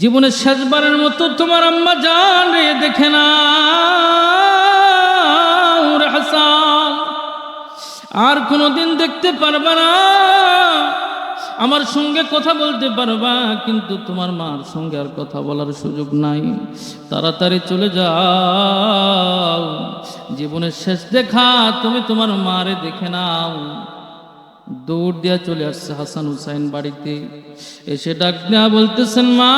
জীবনের শেষবারের মতো তোমার আম্মা জান রে দেখে না হাসান, আর কোনোদিন দেখতে পারবা না, আমার সঙ্গে কথা বলতে পারবা, কিন্তু তোমার মার সঙ্গে আর কথা বলার সুযোগ নাই। তাড়াতাড়ি চলে যাও, জীবনের শেষ দেখা তুমি তোমার মারে দেখে নাও। দৌড় দিয়া চলে আসছে হাসান হুসাইন বাড়িতে, এসে ডাক দেয়া বলতেছেন, মা,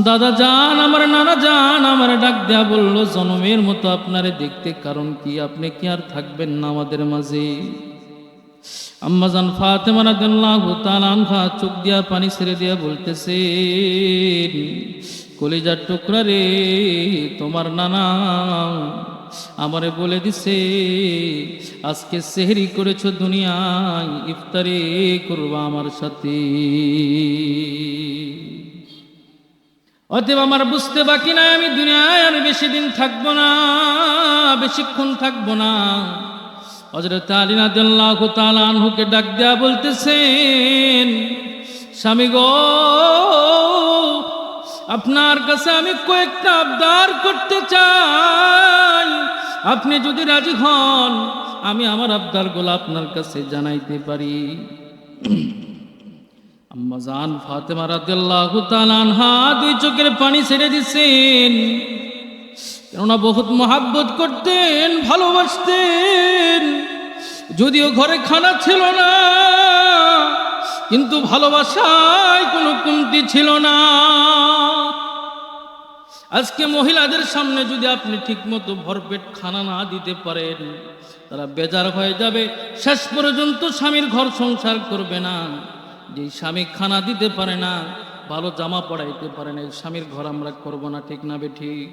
দাদা জান, আমার নানা জান আমার ডাক দেয়া বললো জনমের মতো আপনারে দেখতে, কারণ কি আপনি কি আর থাকবেন না আমাদের মাঝে? আম্মা জান ফাতেমা রাদিয়াল্লাহু তাআলা আনহা চোখ দিয়া পানি ছেড়ে দিয়া বলতেছে, কলিজার টুকরা রে, তোমার নানা আমারে বলে দিছে আজকে সেহরি করেছো দুনিয়ায়, ইফতারি করবা আমার সাথে। অতএব আমার বুঝতে বাকি নাই, আমি দুনিয়ায় আর বেশি দিন থাকবো না, বেশিক্ষণ থাকবো না। হযরত আলী রাদিয়াল্লাহু তাআলা আনহুকে ডাক দেয়া বলতেছেন, স্বামী গো, আপনার কাছে আমি কয়েকটা আবদার করতে চাই, আপনি যদি রাজি হন আমি আমার আবদারগুলো আপনার কাছে জানাইতে পারি। আম্মা জান ফাতেমা রাদিয়াল্লাহু তাআলা আনহা দুই চোখের পানি ছেড়ে দিছেন, কেননা বহুত মহাব্বত করতেন, ভালোবাসতেন। যদিও ঘরে খানা ছিল না, কিন্তু ভালোবাসায় কোনো কমতি ছিল না। আজকে মহিলাদের সামনে যদি আপনি ঠিকমতো ভরপেট খানা না দিতে পারেন, তারা বেজার হয়ে যাবে, শেষ পর্যন্ত স্বামীর ঘর সংসার করবে না। যে স্বামী খানা দিতে পারে না, ভালো জামা পরাইতে পারে না, এই স্বামীর ঘর আমরা করব না, ঠিক না বেঠিক?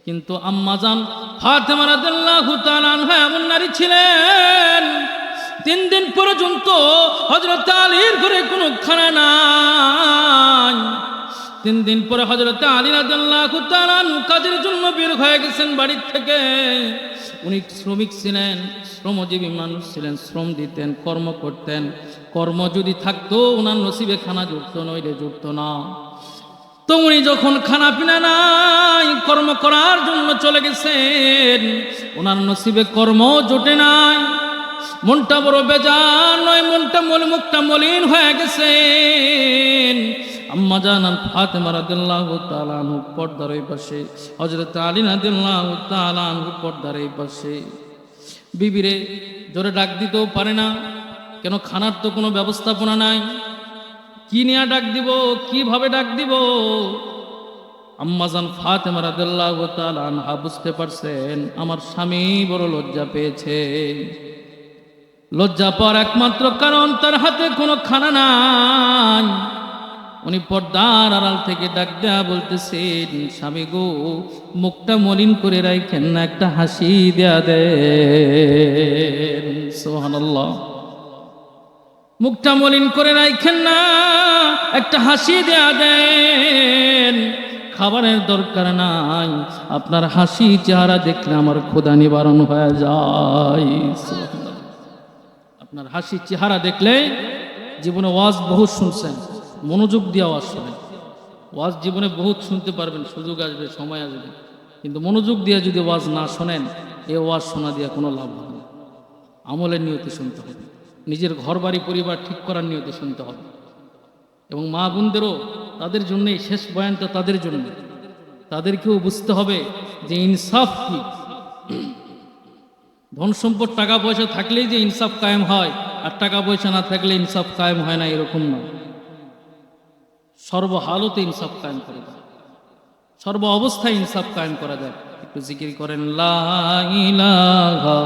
কিন্তু আম্মা জান ফাতেমা রাদিয়াল্লাহু তাআলা আনহা এমন নারী ছিলেন, 3 দিন পর্যন্ত হযরত আলীর ঘরে কোনো খানা নাই। 3 দিন পরে হযরত আলী রাদিয়াল্লাহু তাআলা কাজের জন্য বের হয়ে গেছেন বাড়ি থেকে। উনি শ্রমিক ছিলেন, শ্রমজীবী মানুষ ছিলেন, শ্রম দিতেন, কর্ম করতেন। কর্ম যদি থাকতো ওনার নসিবে খানা জুটতো, নইলে জুটতো না। তো উনি যখন খানা পিনা নাই, কর্ম করার জন্য চলে গেছেন, ওনার নসিবে কর্ম জোটে নাই। মনটা বড় বেজার নয়, মুখটা মলিন হয়ে গেছেন। আম্মা জান ফাতেমা রাদিয়াল্লাহু তাআলা আনহু পর্দার ওই পাশে, হযরত আলী রাদিয়াল্লাহু তাআলা আনহু পর্দার এই পাশে। বিবিরে জোরে ডাক দিতেও পারে না, কেন খানার তো কোনো ব্যবস্থাপনা নাই। কি নিয়ে ডাক দিব, কিভাবে ডাক দিব? আম্মা জান ফাতেমা রাদিয়াল্লাহু তাআলা আনহা বুঝতে পারছেন আমার স্বামী বড় লজ্জা পেয়েছে। লজ্জা পাওয়ার একমাত্র কারণ তার হাতে কোনো খানা নাই। উনি পর্দার আড়াল থেকে ডাক দেয়া বলতেছেন, স্বামী গো, মুখটা মলিন করে রাখেন না, একটা হাসি দেয়া দেন। সুবহানাল্লাহ। মুখটা মলিন করে রাখেন না, একটা হাসি দেয়া দেন। খাবারের দরকার নাই, আপনার হাসি চেহারা দেখলে আমার ক্ষুধা নিবারণ হয়ে যায়। আপনার হাসি চেহারা দেখলে, জীবনে ওয়াজ বহুত শুনছেন, মনোযোগ দিয়ে ওয়াজ শোনেন। ওয়াজ জীবনে বহুত শুনতে পারবেন, সুযোগ আসবে, সময় আসবে, কিন্তু মনোযোগ দিয়ে যদি ওয়াজ না শোনেন, এ ওয়াজ শোনা দিয়ে কোনো লাভ হবে না। আমলের নিয়তে শুনতে হবে, নিজের ঘর বাড়ি পরিবার ঠিক করার নিয়তে শুনতে হবে। এবং মা বোনদেরও, তাদের জন্যই শেষ বয়ানটা, তাদের জন্য। তাদেরকেও বুঝতে হবে যে ইনসাফ কি। ধন সম্পদ টাকা পয়সা থাকলেই যে ইনসাফ কায়েম হয়, আর টাকা পয়সা না থাকলে ইনসাফ কায়েম হয় না, এরকম না। সর্বহালতে ইনসাফ কায়েম করা যায়, সর্ব অবস্থায় ইনসাফ কায়েম করা যায়। একটু জিকির করেন, লা ইলাহা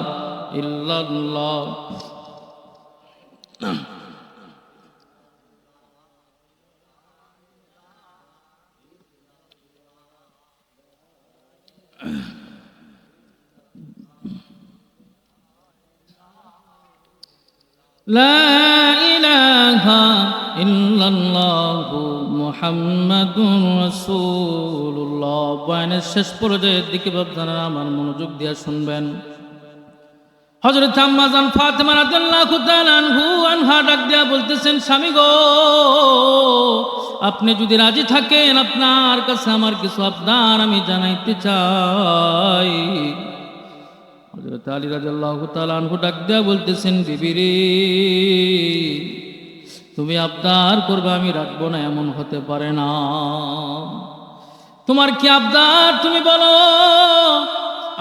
ইল্লাল্লাহ। লা ইলাহা ইল্লাল্লাহু মুহাম্মাদুর রাসূলুল্লাহ। বয়ানের শেষ পর্যায়ের দিকে আপনারা আমার মনোযোগ দিয়ে শুনবেন। হযরত আম্মা জান ফাতেমা রাদিয়াল্লাহু তাআলা আনহা ডাক দিয়া বলতেছেন, স্বামী গো, আপনি যদি রাজি থাকেন আপনার কাছে আমার কিছু আবদার আমি জানাইতে চাই। হযরত আলী রাদিয়াল্লাহু তাআলা আনহু ডাক দেয়া বলতেছেন, বিবি রে, তুমি আবদার করবে আমি রাখবো না এমন হতে পারে না। তোমার কি আবদার তুমি বলো,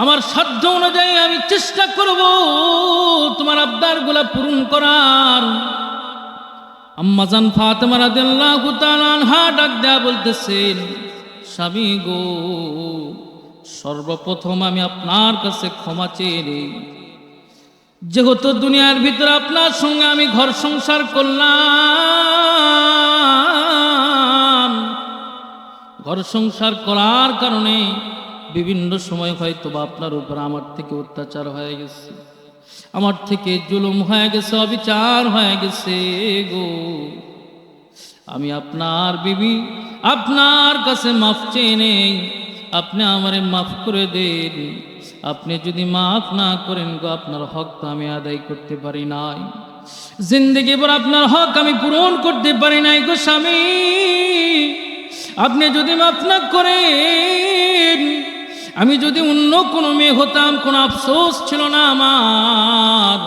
আমার সাধ্য অনুযায়ী আমি চেষ্টা করব তোমার আবদারগুলো পূরণ করার। আম্মাজান ফাতেমা রাদিয়াল্লাহু তাআলা আনহা ডাক দেয়া বলতেছেন, স্বামী গো, সর্বপ্রথম আমি আপনার কাছে ক্ষমা চেয়ে নেই। যেহেতু দুনিয়ার ভিতরে আপনার সঙ্গে আমি ঘর সংসার করলাম, ঘর সংসার করার কারণে বিভিন্ন সময় হয়তো বা আপনার উপর আমার থেকে অত্যাচার হয়ে গেছে, আমার থেকে জুলুম হয়ে গেছে, অবিচার হয়ে গেছে গো। আমি আপনার বিবি, আপনার কাছে মাফ চেয়ে নেই, আপনি আমারে মাফ করে দেন। আপনি যদি মাফ না করেন গো, আপনার হক তো আমি আদায় করতে পারি নাই, জিন্দেগি ভর আপনার হক আমি পূরণ করতে পারি নাই গো স্বামী। আপনি যদি মাফ না করেন, আমি যদি অন্য কোনো মেয়ে হতাম কোনো আফসোস ছিল না আমার,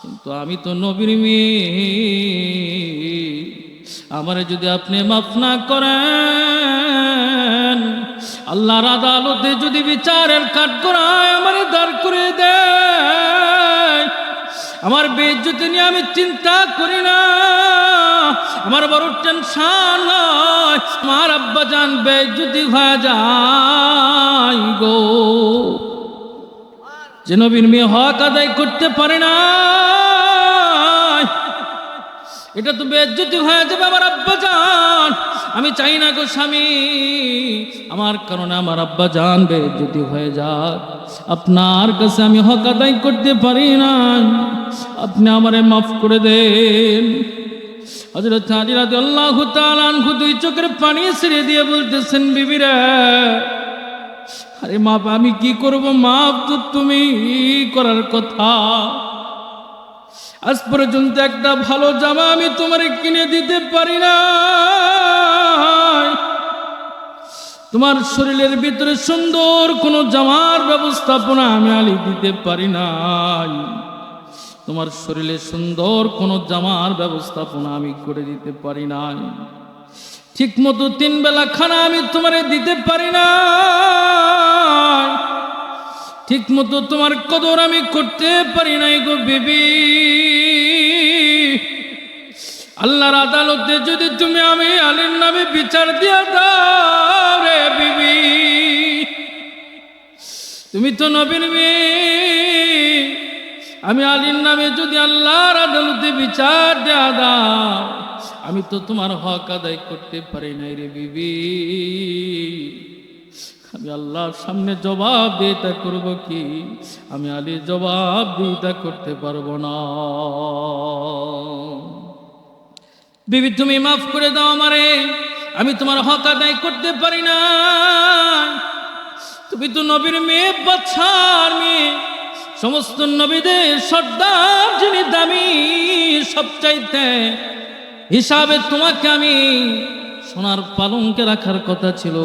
কিন্তু আমি তো নবীর মেয়ে। আমারে যদি আপনি মাফ না করেন, আল্লাহর আদালতে যদি বিচারের কাঠগড়ায় আমারে দাঁড় করে দেয়, আমার বেইজ্জতি নিয়ে আমি চিন্তা করি না, আমার বড় টেনশন হয়, আমার আব্বা জান বেইজ্জতি হয়ে যায় গো, যে নবীর মেয়ে হক আদায় করতে পারে না, এটা তো বেইজ্জতি হয়ে যাবে আমার আব্বা জান। আমি চাই না গো স্বামী, আমার কারণে আমার আব্বা জান বেইজ্জতি হয়ে যাক। আপনার কাছে আমি হক আদায় করতে পারি না, আপনি আমারে মাফ করে দেন। হযরত আলী রাদিয়াল্লাহু তাআলা আনহু দুই চোখের পানি ছেড়ে দিয়ে বলতেছেন, বিবি রে, আরে মাপ আমি কি করব, মাপ তো তুমি করার কথা। আজ পর্যন্ত একটা ভালো জামা আমি তোমারে কিনে দিতে পারি না, তোমার শরীরের ভিতরে সুন্দর কোনো জামার ব্যবস্থাপনা আমি আলী দিতে পারি নাই, তোমার শরীরে সুন্দর কোনো জামার ব্যবস্থাপনা আমি করে দিতে পারি নাই, ঠিক মতো 3 বেলা খানা আমি তোমারে দিতে পারি না, ঠিক মতো তোমার কদর আমি করতে পারি নাই গো বিবি। আল্লাহর আদালতে যদি তুমি আমি আলীর নামে বিচার দিয়া দাও রে বিবি, তুমি তো নবীর মেয়ে, আমি আলীর নামে যদি আল্লাহর আদালতে বিচার দেয়া দাও, আমি তো তোমার হক আদায় করতে পারি নাই রে বিবি। আমি আল্লাহর সামনে জবাব দিতে করব কি? আমি আলী জবাব দিতে করতে পারবো না। বিবি তুমি মাফ করে দাও আমারে, আমি তোমার হক আদায় করতে পারি না। তুমি তো নবীর মেয়ে, বাদশার মেয়ে, সমস্ত নবীদের সর্দার যিনি দামি সবচাইতে, হিসাবে তোমাকে আমি সোনার পালঙ্কে রাখার কথা ছিল,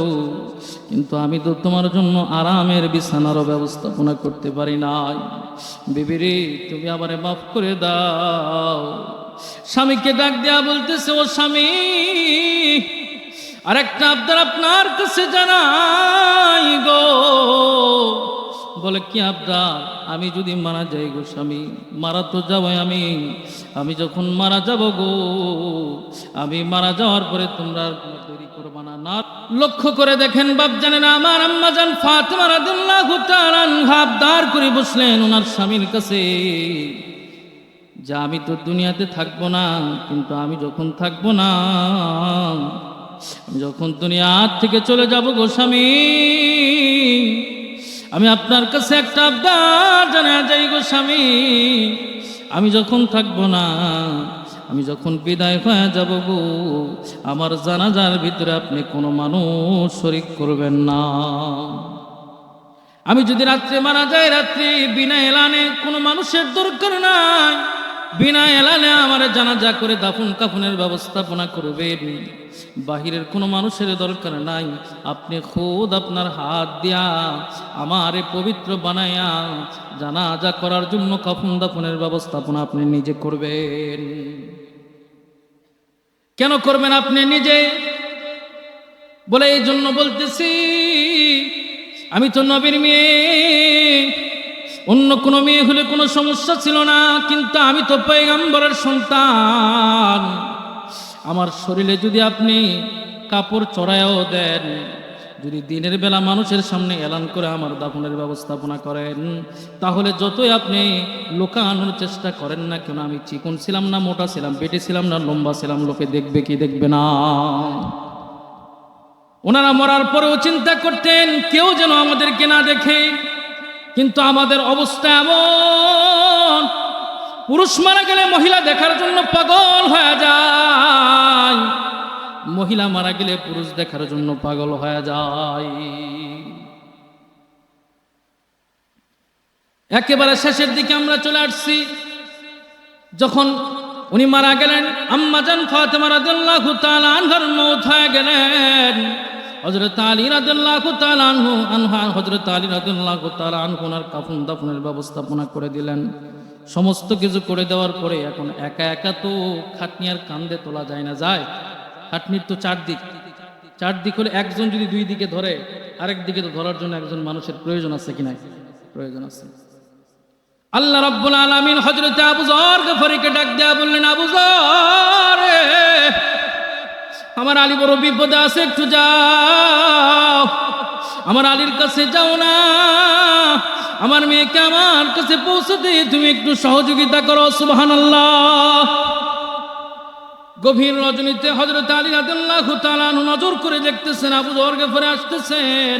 কিন্তু আমি তো তোমার জন্য আরামের বিছানারও ব্যবস্থাপনা করতে পারি নাই। বিবিরে তুমি আমারে মাফ করে দাও। স্বামীকে ডাক দেয়া বলতেছে, ও স্বামী, আরেকটা আবদার আপনার কাছে জানাই গো। বলে কি আবদার? আমি যদি মারা যাই গো স্বামী, মারা তো যাবো আমি যখন মারা যাব গো, আমি মারা যাওয়ার পরে তোমরা তৈরি করবা না। না লক্ষ্য করে দেখেন বাপ জানেন, আমার আম্মা জান ফাতেমা রাদিয়াল্লাহু তাআলা আনহা আবদার করে বসলেন ওনার স্বামীর কাছে, যে আমি তো দুনিয়াতে থাকবো না, কিন্তু আমি যখন থাকবো না, আমি যখন দুনিয়ার থেকে চলে যাব গো স্বামী, আমি আপনার কাছে একটা আবদার জানা যাই গো স্বামী, আমি যখন থাকবো না, আমি যখন বিদায় হয়ে যাব গো, আমার জানাজার ভিতরে আপনি কোনো মানুষ শরীক করবেন না। আমি যদি রাত্রে মারা যাই, রাত্রে বিনা এলানে কোনো মানুষের দরকার নাই, বিনা এলানে আমার জানাজা করে দাফন কাফনের ব্যবস্থাপনা করবেন। বাহিরের কোনো মানুষের দরকার নাই, আপনি খুদ আপনার হাত দিয়া আমারে পবিত্র বানায়া জানাজা করার জন্য কাফন দাফনের ব্যবস্থাপনা আপনি নিজে করবেন। কেন করবেন আপনি নিজে? বলে এই জন্য বলতেছি, আমি তো নবীর মেয়ে, অন্য কোনো মেয়ে হলে কোনো সমস্যা ছিল না, কিন্তু আমি তো পয়গম্বরের সন্তান। আমার শরীরে যদি আপনি কাপড় চড়ায়ও দেন, যদি দিনের বেলা মানুষের সামনে এলান করে আমার দাফনের ব্যবস্থাপনা করেন, তাহলে যতই আপনি লুকানোর চেষ্টা করেন না কেন, আমি চিকন ছিলাম না মোটা ছিলাম, বেটে ছিলাম না লম্বা ছিলাম, লোকে দেখবে কি দেখবে না। ওনারা মরার পরেও চিন্তা করতেন কেউ যেন আমাদেরকে না দেখে, কিন্তু আমাদের অবস্থা এমন, পুরুষ মারা গেলে মহিলা দেখার জন্য পাগল হয়ে যায়, মহিলা মারা গেলে পুরুষ দেখার জন্য পাগল হয়ে যায়। একেবারে শেষের দিকে আমরা চলে আসছি, যখন উনি মারা গেলেন, আম্মা জান ফাতেমা রাদিয়াল্লাহু তাআলা আনহার মওত হয়ে গেলেন। হযরত আলী রাদিয়াল্লাহু তাআলা হযরত আলী রাদিয়াল্লাহু তাআলা আনহু ওনার কাফন দাফনের ব্যবস্থাপনা করে দিলেন। সমস্ত কিছু করে দেওয়ার পরে এখন একা একা তো খাটনি আর কান্দে তোলা যায় না, যায়? খাটনির তো চারদিক হলে একজন যদি দুই দিকে ধরে, আরেক দিকে তো ধরার জন্য একজন মানুষের প্রয়োজন আছে কিনা? প্রয়োজন আছে। আল্লাহ রাব্বুল আলামিন হযরত আবু যর গফারিকে ডাক দেয়া বললেন, আবু যর, আমার আলী বড় বিপদে আছে, একটু যাও, আমার আলীর কাছে যাও না, আমার মেয়েকে আমার কাছে পৌঁছতে তুমি একটু সহযোগিতা করো। সুবহানাল্লাহ। গভীর রজনীতে হযরত আলী রাদিয়াল্লাহু তাআলা নজর করে দেখতেছেন আবু যর গফারি আসতেছেন,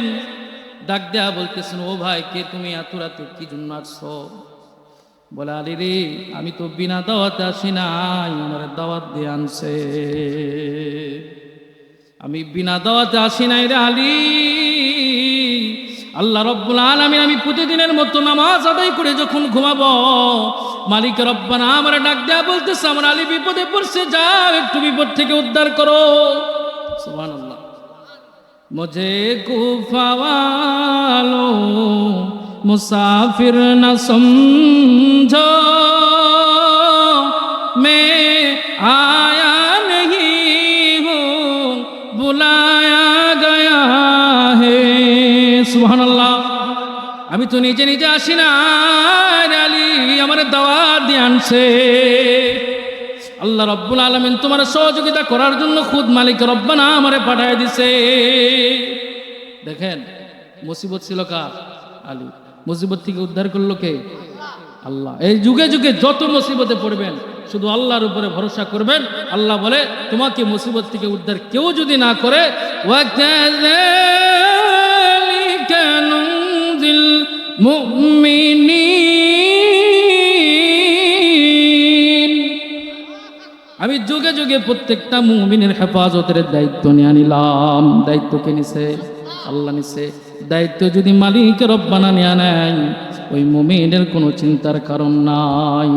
ডাক দেয়া বলতেছেন, ও ভাই, কে তুমি? এত রাতে কি জন্য আসছো? বলে, আলী রে, আমি তো বিনা দাওয়াতে আসি নাই, আমার দাওয়াত দিয়ে আনছে। আমি বিনা দাওয়াতে আসি নাই রে আলী। আল্লাহ রব্বুল আলামিন, আমি প্রতিদিনের মতো নামাজ আদায় করে যখন ঘুমাবো, মালিক রব্বানা আমার ডাক দেয়া বলতেছে, আমার আলী বিপদে পড়ছে, যাও একটু বিপদ থেকে উদ্ধার করো। সুবহানাল্লাহ। মুঝে কুফা ওয়ালো मुसाफिर न समझो, मैं आया नहीं हूँ, बुलाया गया है। सुबहानाल्लाह। আমি তো নিজে নিজে আসি না, আলী আমার দাওয়াত দিয়ে আনছে। আল্লাহ রাব্বুল আলামিন তোমার সহযোগিতা করার জন্য খুদ মালিক রব্বানা আমারে পাঠায় দিছে। দেখেন, মুসিবত ছিল কার? আলী। মুসিবত থেকে উদ্ধার করলো কে? আল্লাহ। এই যুগে যুগে যত মুসিবতে পড়বেন, শুধু আল্লাহর উপরে ভরসা করবেন। আল্লাহ বলে, তোমাকে মুসিবত থেকে উদ্ধার কেউ যদি না করে, ওয়াকাযালিকা নুনজিল মুমিনিন, আমি যুগে যুগে প্রত্যেকটা মুমিনের হেফাজতের দায়িত্ব নিয়ে নিলাম। দায়িত্ব কে নিছে? আল্লাহ নিছে। দায়িত্ব যদি মালিক রব্বানা নিয়ে নেয়, ওই মুমিনের কোনো চিন্তার কারণ নাই।